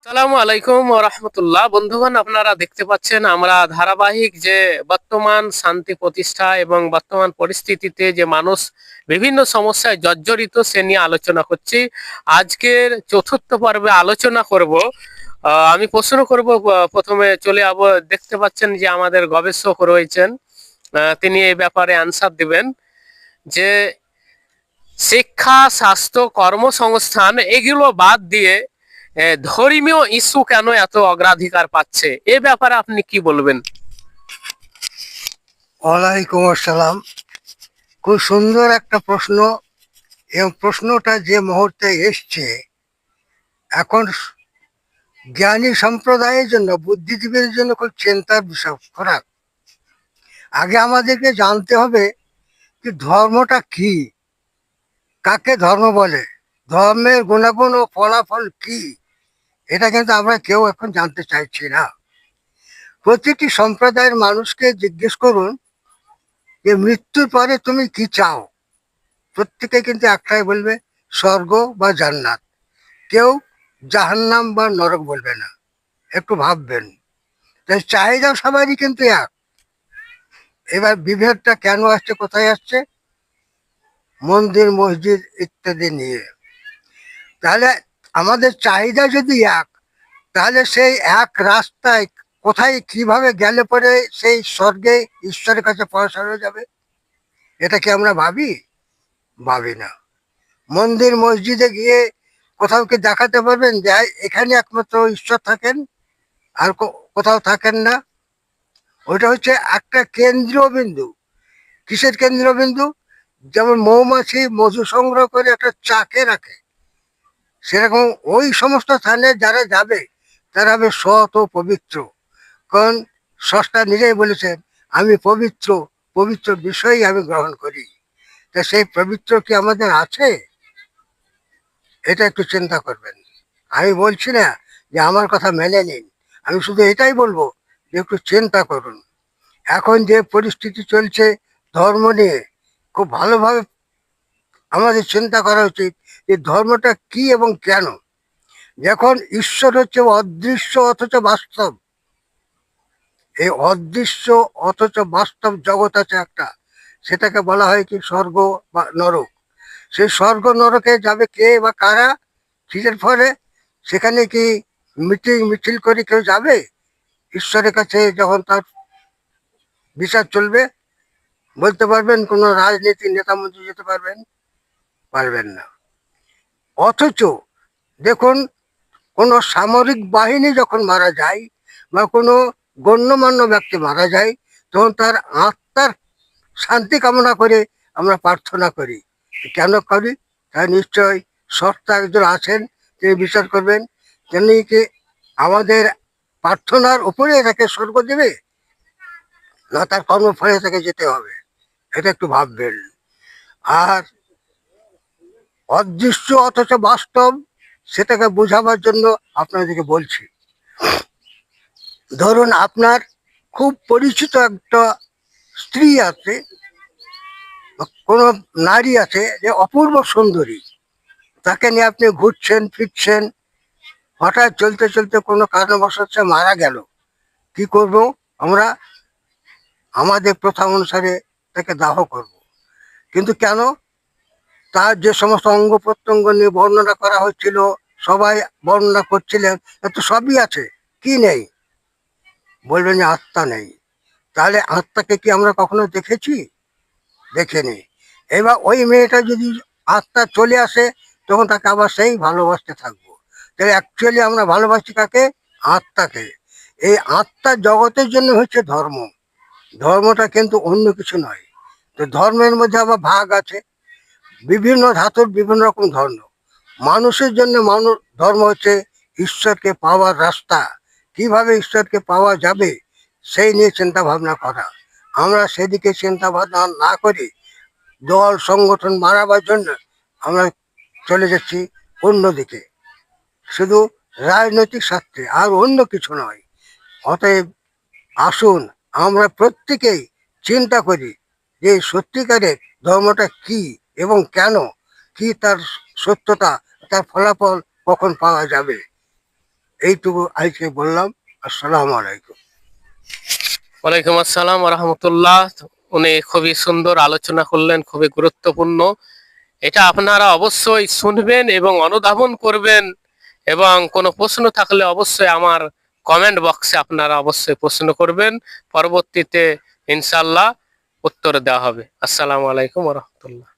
সালামু আলাইকুম ওয়া রাহমাতুল্লাহ। বন্ধুগণ, আপনারা দেখতে পাচ্ছেন আমরা ধারাবাহিক যে বর্তমান শান্তি প্রতিষ্ঠা এবং বর্তমান পরিস্থিতিতে যে মানুষ বিভিন্ন সমস্যায় জর্জরিত সে নিয়ে আলোচনা করছি। আজকের চতুর্থ পর্বে আলোচনা করব। আমি প্রশ্ন করব, প্রথমে চলে যাব। দেখতে পাচ্ছেন যে আমাদের গবেষক রয়েছেন, তিনি এই ব্যাপারে অ্যান্সার দিবেন যে শিক্ষা, স্বাস্থ্য, কর্মসংস্থান এগুলো বাদ দিয়ে ধর্মীয় ইস্যু কেন এত অগ্রাধিকার পাচ্ছে, এ ব্যাপারে আপনি কি বলবেন? ওয়ালাইকুম আসসালাম। খুব সুন্দর একটা প্রশ্ন, এবং প্রশ্নটা যে মুহূর্তে এসছে এখন জ্ঞানী সম্প্রদায়ের জন্য, বুদ্ধিজীবীদের জন্য খুব চিন্তার বিষয় খোরাক। আগে আমাদেরকে জানতে হবে যে ধর্মটা কি, কাকে ধর্ম বলে, ধর্মের গুণাগুণ ও ফলাফল কি। এটা কিন্তু আমরা কেউ এখন জানতে চাইছি না। প্রতিটি সম্প্রদায়ের মানুষকে জিজ্ঞেস করুন যে মৃত্যুর পরে তুমি কি চাও, প্রত্যেকে কিন্তু একটাই বলবে, স্বর্গ বা জান্নাত। কেউ জাহান্নাম বা নরক বলবে না। একটু ভাববেন, তাই চাহিদা সবারই কিন্তু এক। এবার বিভেদটা কেন আসছে, কোথায় আসছে? মন্দির, মসজিদ ইত্যাদি নিয়ে। তাহলে আমাদের চাহিদা যদি এক, তাহলে সেই এক রাস্তায় কোথায় কিভাবে গেলে পরে সেই স্বর্গে ঈশ্বরের কাছে পৌঁছানো যাবে, এটা কি আমরা ভাবি? ভাবি না। মন্দির মসজিদে গিয়ে কোথাও কি দেখাতে পারবেন যে এখানে একমাত্র ঈশ্বর থাকেন, আর কোথাও থাকেন না? ওইটা হচ্ছে একটা কেন্দ্রীয় বিন্দু। কিসের কেন্দ্রীয় বিন্দু? যেমন মৌমাছি মধু সংগ্রহ করে একটা চাকে রাখে, সেরকম ওই সমস্ত স্থানে যারা যাবে তারা হবে সৎ ও পবিত্র। কারণ স্রষ্টা নিজেই বলেছেন, আমি পবিত্র, পবিত্র বিষয়ই আমি গ্রহণ করি। তা সেই পবিত্র কি আমাদের আছে? এটা একটু চিন্তা করবেন। আমি বলছি না যে আমার কথা মেনে নিন, আমি শুধু এটাই বলবো যে একটু চিন্তা করুন। এখন যে পরিস্থিতি চলছে ধর্ম নিয়ে, খুব ভালোভাবে আমাদের চিন্তা করা উচিত যে ধর্মটা কি এবং কেন। যখন ঈশ্বর হচ্ছে অদৃশ্য অথচ বাস্তব, এই অদৃশ্য অথচ বাস্তব জগৎ আছে একটা, সেটাকে বলা হয় কি স্বর্গ বা নরক। সেই স্বর্গ নরকে যাবে কে বা কারা? কিসের ফলে? সেখানে কি মিটিং মিছিল করে কেউ যাবে ঈশ্বরের কাছে যখন তার বিচার চলবে? বলতে পারবেন কোনো রাজনীতির নেতা মন্ত্রী যেতে পারবেন? পারবেন না। অথচ দেখুন, কোনো সামরিক বাহিনী যখন মারা যায় বা কোনো গণ্যমান্য ব্যক্তি মারা যায়, তখন তার আত্মার শান্তি কামনা করে আমরা প্রার্থনা করি। কেন করি? তাই নিশ্চয় সত্তা একজন আছেন, তিনি বিচার করবেন। তিনি কি আমাদের প্রার্থনার উপরে তাকে স্বর্গ দেবে, না তার কর্মফলে তাকে যেতে হবে? এটা একটু ভাববেন। আর অদৃশ্য অথচ বাস্তব, সেটাকে বোঝাবার জন্য আপনাদেরকে বলছি। ধরুন আপনার খুব পরিচিত একটা স্ত্রী আছে, কোনো নারী আছে যে অপূর্ব সুন্দরী, তাকে নিয়ে আপনি ঘুরছেন ফিরছেন, হঠাৎ চলতে চলতে কোনো কারণবশত সে মারা গেল। কি করব আমরা? আমাদের প্রথা অনুসারে তাকে দাহ করব। কিন্তু কেন? তার যে সমস্ত অঙ্গ প্রত্যঙ্গ নিয়ে বর্ণনা করা হচ্ছিল, সবাই বর্ণনা করছিলেন, এত সবই আছে, কি নেই? বলবেন যে আত্মা নেই। তাহলে আত্মাকে কি আমরা কখনো দেখেছি? দেখিনি। এবার ওই মেয়েটা যদি আত্মা চলে আসে, তখন তাকে আবার সেই ভালোবাসতে থাকবো। তাহলে অ্যাকচুয়ালি আমরা ভালোবাসি কাকে? আত্মাকে। এই আত্মার জগতের জন্য হচ্ছে ধর্ম। ধর্মটা কিন্তু অন্য কিছু নয়। তো ধর্মের মধ্যে আবার ভাগ আছে, বিভিন্ন ধাতুর বিভিন্ন রকম ধর্ম। মানুষের জন্য মানুষ ধর্ম হচ্ছে ঈশ্বরকে পাওয়ার রাস্তা। কিভাবে ঈশ্বরকে পাওয়া যাবে সেই নিয়ে চিন্তা ভাবনা করা। আমরা সেদিকে চিন্তা ভাবনা না করে দল সংগঠন মারাবার জন্য আমরা চলে যাচ্ছি অন্যদিকে, শুধু রাজনৈতিক স্বার্থে, আর অন্য কিছু নয়। অতএব আসুন আমরা প্রত্যেকেই চিন্তা করি যে সত্যিকারের ধর্মটা কি এবং কেন, কি তার সত্যতা, তার ফলাফল কখন পাওয়া যাবে। এইটুকু আজকে বললাম। আসসালামু আলাইকুম। ওয়ালাইকুম আসসালাম রহমতুল্লাহ। উনি খুবই সুন্দর আলোচনা করলেন, খুবই গুরুত্বপূর্ণ। এটা আপনারা অবশ্যই শুনবেন এবং অনুধাবন করবেন, এবং কোনো প্রশ্ন থাকলে অবশ্যই আমার কমেন্ট বক্সে আপনারা অবশ্যই প্রশ্ন করবেন। পরবর্তীতে ইনশাল্লাহ উত্তর দেওয়া হবে। আসসালামু আলাইকুম রহমতুল্লাহ।